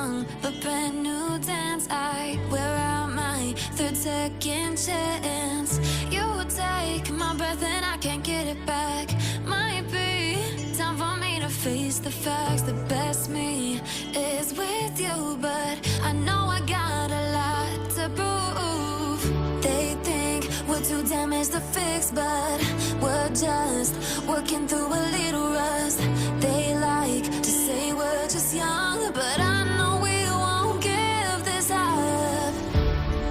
young, a brand new dance. I wear out my third second chance. You take my breath and I can't get it back. Might be time for me to face the facts. The best me is with you, but I know I got a lot to prove. They think we're too damaged to fix, but we're just working through a little rust. They like to say we're just young, but I know we won't give this up.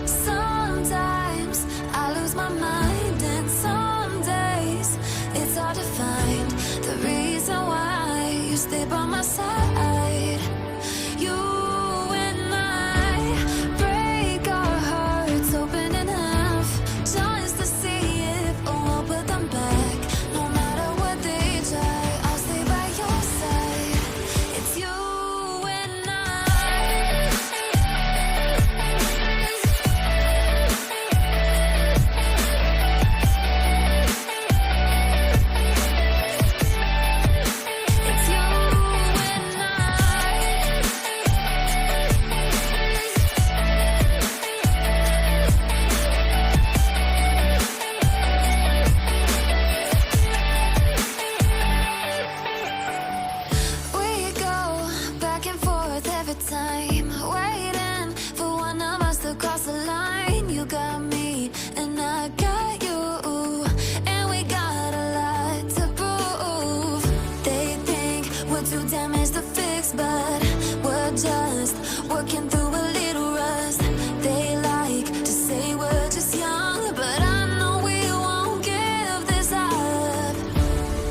Sometimes I lose my mind, and some days it's hard to find the reason why you stay by my side. You and I break our hearts open enough just to see if we'll put them back. No matter what they try, I'll stay by your side. It's you and I. It's you and I. We go back and forth every time, waiting for one of us to cross the line. You got me and I got you, and we got a lot to prove. They think we're too damaged to fix, but we're just working through a little rust. They like to say we're just young, but I know we won't give this up.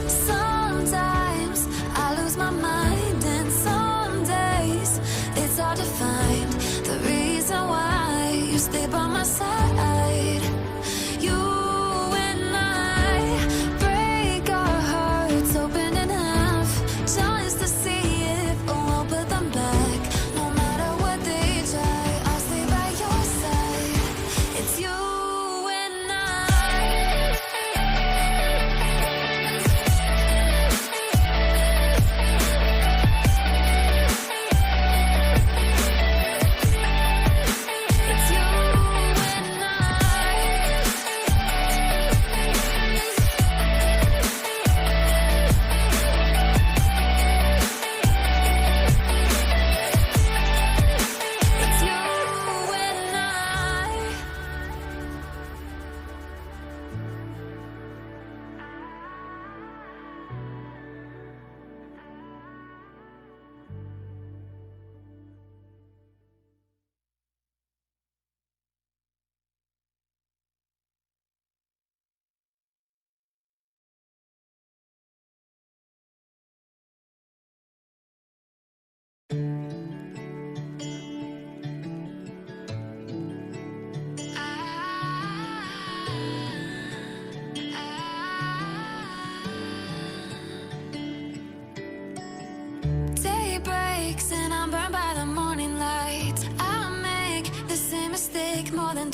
Sometimes I lose my mind, and some days it's hard to find the reason why you stay by my side. You and I break our hearts open enough just to see if we'll put them back. No matter what they try, I'll stay by your side. It's you and I. It's you and I. It's you and I. Day breaks and I'm burned by the morning light. I make the same mistake more than